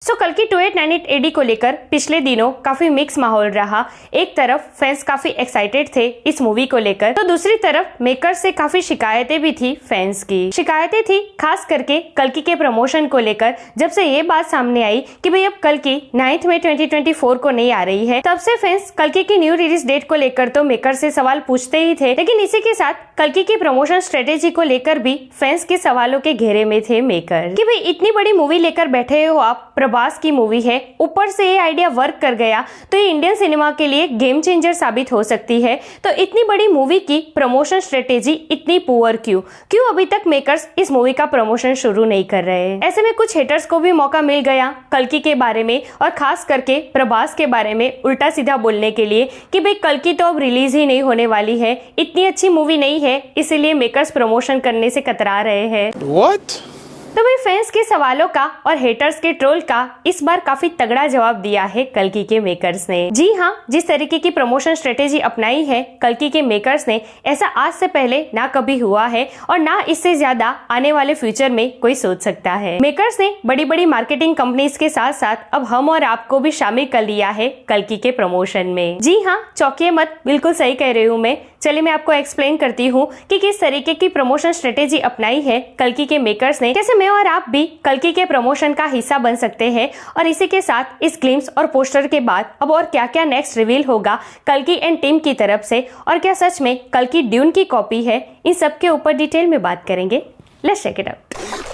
कल्कि 2898 एडी को लेकर पिछले दिनों काफी मिक्स माहौल रहा। एक तरफ फैंस काफी एक्साइटेड थे इस मूवी को लेकर, तो दूसरी तरफ मेकर्स से काफी शिकायतें भी थी फैंस की। शिकायतें थी खास करके कल्कि के प्रमोशन को लेकर। जब से ये बात सामने आई कि भाई अब कल्कि 9 मई 2024 को नहीं आ रही है, तब से फैंस कल्कि की न्यू रिलीज डेट को लेकर तो मेकर से सवाल पूछते ही थे, लेकिन इसी के साथ कल्कि की प्रमोशन स्ट्रेटेजी को लेकर भी फैंस के सवालों के घेरे में थे मेकर कि भाई इतनी बड़ी मूवी लेकर बैठे हो आप, प्रभास की मूवी है, ऊपर से ये आइडिया वर्क कर गया तो ये इंडियन सिनेमा के लिए गेम चेंजर साबित हो सकती है। तो इतनी बड़ी मूवी की प्रमोशन स्ट्रेटेजी इतनी पुअर क्यों अभी तक मेकर्स इस मूवी का प्रमोशन शुरू नहीं कर रहे हैं। ऐसे में कुछ हेटर्स को भी मौका मिल गया कल्कि के बारे में और खास करके प्रभास के बारे में उल्टा सीधा बोलने के लिए कि भाई कल्कि तो अब रिलीज ही नहीं होने वाली है, इतनी अच्छी मूवी नहीं है, इसीलिए मेकर्स प्रमोशन करने से कतरा रहे हैं। What? तो भाई फैंस के सवालों का और हेटर्स के ट्रोल का इस बार काफी तगड़ा जवाब दिया है कल्कि के मेकर्स ने। जी हाँ, जिस तरीके की प्रमोशन स्ट्रेटेजी अपनाई है कल्कि के मेकर्स ने, ऐसा आज से पहले ना कभी हुआ है और ना इससे ज्यादा आने वाले फ्यूचर में कोई सोच सकता है। मेकर्स ने बड़ी बड़ी मार्केटिंग कंपनीज के साथ साथ अब हम और आपको भी शामिल कर लिया है कल्कि के प्रमोशन में। जी हाँ, चौंकिए मत, बिल्कुल सही कह रही हूँ मैं। चलिए मैं आपको एक्सप्लेन करती हूँ कि किस तरीके की प्रमोशन स्ट्रेटेजी अपनाई है कल्कि के मेकर्स ने, कैसे मैं और आप भी कल्कि के प्रमोशन का हिस्सा बन सकते हैं। और इसी के साथ इस ग्लिम्स और पोस्टर के बाद अब और क्या क्या नेक्स्ट रिवील होगा कल्कि एंड टीम की तरफ से, और क्या सच में कल्कि ड्यून की कॉपी है, इन सब के ऊपर डिटेल में बात करेंगे। Let's check it out.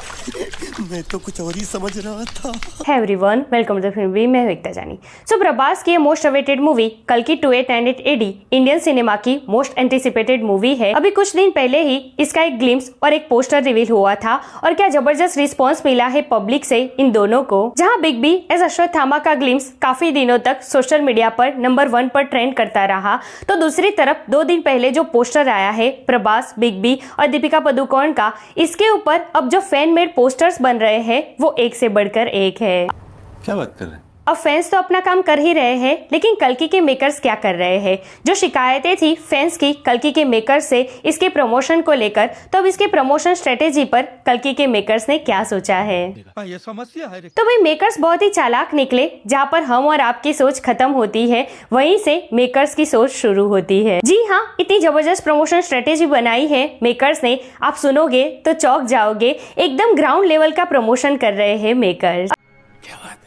मैं तो कुछ और ही समझ रहा था। Hey everyone, welcome to film भी, मैं एकता जानी। प्रभास की मोस्ट अवेटेड मूवी कल्कि 2898 एडी इंडियन सिनेमा की मोस्ट एंटिसिपेटेड मूवी है। अभी कुछ दिन पहले ही इसका एक ग्लिम्स और एक पोस्टर रिवील हुआ था और क्या जबरदस्त रिस्पांस मिला है पब्लिक से इन दोनों को। जहां बिग बी एज अश्वत्थामा का ग्लिम्स काफी दिनों तक सोशल मीडिया पर नंबर 1 पर ट्रेंड करता रहा, तो दूसरी तरफ 2 दिन पहले जो पोस्टर आया है प्रभास, बिग बी और दीपिका पादुकोण का, इसके ऊपर अब जो फैन मेड पोस्टर्स बन रहे हैं वो एक से बढ़कर एक है। क्या बात कर रहे हैं? अब फैंस तो अपना काम कर ही रहे हैं, लेकिन कल्कि के मेकर्स क्या कर रहे हैं? जो शिकायतें थी फैंस की कल्कि के मेकर्स से इसके प्रमोशन को लेकर, तो अब इसके प्रमोशन स्ट्रेटेजी पर कल्कि के मेकर्स ने क्या सोचा है? ये समस्या है। तो भाई मेकर्स बहुत ही चालाक निकले। जहाँ पर हम और आपकी सोच खत्म होती है, वहीं से मेकर्स की सोच शुरू होती है। जी हाँ, इतनी जबरदस्त प्रमोशन स्ट्रेटेजी बनाई है मेकर्स ने, आप सुनोगे तो चौंक जाओगे। एकदम ग्राउंड लेवल का प्रमोशन कर रहे हैं मेकर्स।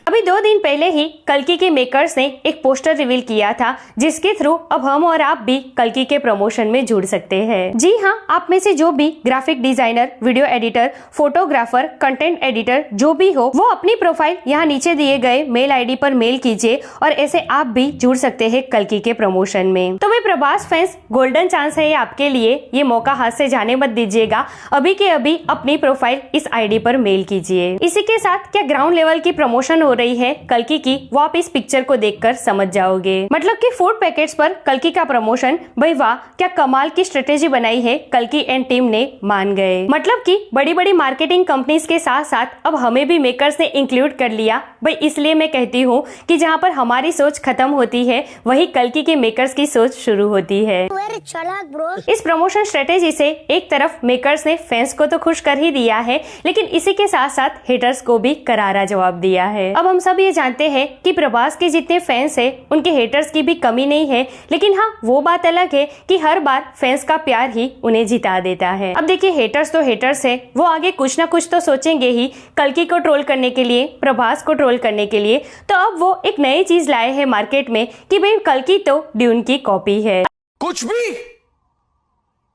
अभी 2 दिन पहले ही कल्कि के मेकर्स ने एक पोस्टर रिवील किया था, जिसके थ्रू अब हम और आप भी कल्कि के प्रमोशन में जुड़ सकते हैं। जी हाँ, आप में से जो भी graphic designer, video editor, photographer, content editor जो भी हो, वो अपनी प्रोफाइल यहाँ नीचे दिए गए मेल आईडी पर मेल कीजिए और ऐसे आप भी जुड़ सकते हैं कल्कि के प्रमोशन में। तो भाई प्रभास फैंस, गोल्डन चांस है ये आपके लिए, ये मौका हाथ से जाने मत दीजिएगा। अभी के अभी अपनी प्रोफाइल इस आईडी पर मेल कीजिए। इसी के साथ क्या ग्राउंड लेवल की प्रमोशन हो रही है कल्कि की, वो आप इस पिक्चर को देखकर समझ जाओगे। मतलब कि फूड पैकेट्स पर कल्कि का प्रमोशन, भाई वाह, क्या कमाल की स्ट्रेटेजी बनाई है कल्कि एंड टीम ने, मान गए। मतलब कि बड़ी बड़ी मार्केटिंग कंपनीज के साथ साथ अब हमें भी मेकर्स ने इंक्लूड कर लिया। भाई इसलिए मैं कहती हूँ कि जहाँ पर हमारी सोच खत्म होती है, वही कल्कि के मेकर्स की सोच शुरू होती है। इस प्रमोशन स्ट्रेटेजी से एक तरफ मेकर्स ने फैंस को तो खुश कर ही दिया है, लेकिन इसी के साथ साथ हेटर्स को भी करारा जवाब दिया है। अब हम सब ये जानते हैं कि प्रभास के जितने फैंस हैं, उनके हेटर्स की भी कमी नहीं है, लेकिन हाँ, वो बात अलग है कि हर बार फैंस का प्यार ही उन्हें जिता देता है। अब देखिए, हेटर्स तो हेटर्स है, वो आगे कुछ ना कुछ तो सोचेंगे ही कल्कि को ट्रोल करने के लिए, प्रभास को ट्रोल करने के लिए। तो अब वो एक नई चीज लाए हैं मार्केट में कि भाई कल्कि तो ड्यून की कॉपी है। कुछ भी।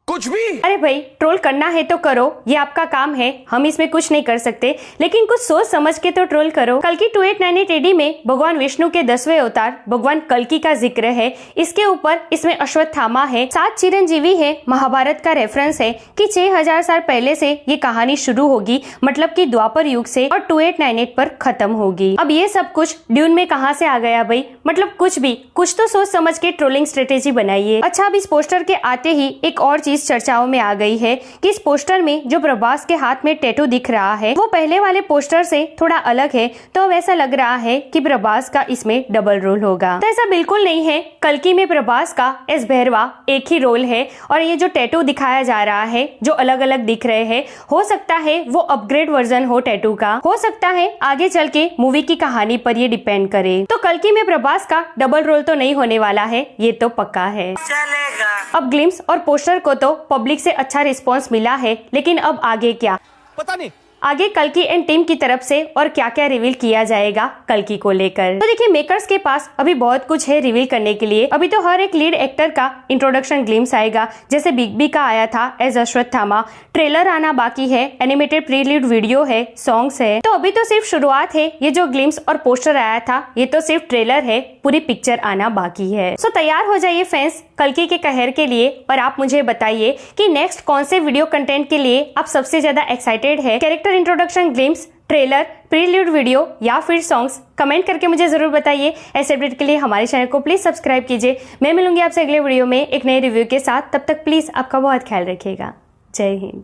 अरे भाई, ट्रोल करना है तो करो, ये आपका काम है, हम इसमें कुछ नहीं कर सकते, लेकिन कुछ सोच समझ के तो ट्रोल करो। कल्कि 2898 एडी में भगवान विष्णु के 10वें अवतार भगवान कल्कि का जिक्र है। इसके ऊपर इसमें अश्वत्थामा है, 7 चिरंजीवी है, महाभारत का रेफरेंस है कि 6000 साल पहले से ये कहानी शुरू होगी, मतलब कि द्वापर युग से, और 2898 पर खत्म होगी। अब ये सब कुछ ड्यून में कहाँ से आ गया भाई? मतलब कुछ तो सोच समझ के ट्रोलिंग स्ट्रेटेजी बनाइए। अच्छा, अब इस पोस्टर के आते ही एक और चीज इस चर्चाओं में आ गई है कि इस पोस्टर में जो प्रभास के हाथ में टैटू दिख रहा है वो पहले वाले पोस्टर से थोड़ा अलग है, तो अब ऐसा लग रहा है कि प्रभास का इसमें डबल रोल होगा। तो ऐसा बिल्कुल नहीं है, कल्कि में प्रभास का एस भैरवा एक ही रोल है और ये जो टैटू दिखाया जा रहा है जो अलग अलग दिख रहे हैं, हो सकता है वो अपग्रेड वर्जन हो टैटू का, हो सकता है आगे चल के मूवी की कहानी पर ये डिपेंड करे। तो कल्कि में प्रभास का डबल रोल तो नहीं होने वाला है, ये तो पक्का है। चलेगा। अब ग्लिम्स और पोस्टर को तो पब्लिक से अच्छा रिस्पॉन्स मिला है, लेकिन अब आगे क्या पता नहीं। आगे कल्कि एंड टीम की तरफ से और क्या क्या रिवील किया जाएगा कल्कि को लेकर। तो देखिए मेकर्स के पास अभी बहुत कुछ है रिवील करने के लिए। अभी तो हर एक लीड एक्टर का इंट्रोडक्शन ग्लिम्स आएगा, जैसे बिग बी का आया था एज अश्वत्थामा, ट्रेलर आना बाकी है, एनिमेटेड प्री लीड वीडियो है, सॉन्ग्स है। तो अभी तो सिर्फ शुरुआत है, ये जो ग्लिम्स और पोस्टर आया था ये तो सिर्फ ट्रेलर है, पूरी पिक्चर आना बाकी है। सो तैयार हो जाइए फैंस कल्कि के कहर के लिए और आप मुझे बताइए कि नेक्स्ट कौन से वीडियो कंटेंट के लिए आप सबसे ज्यादा एक्साइटेड है। Character introduction glimpse, trailer, prelude video या फिर सॉन्ग्स, कमेंट करके मुझे जरूर बताइए। ऐसे अपडेट के लिए हमारे चैनल को प्लीज सब्सक्राइब कीजिए। मैं मिलूंगी आपसे अगले वीडियो में एक नए रिव्यू के साथ, तब तक प्लीज आपका बहुत ख्याल रखिएगा। जय हिंद।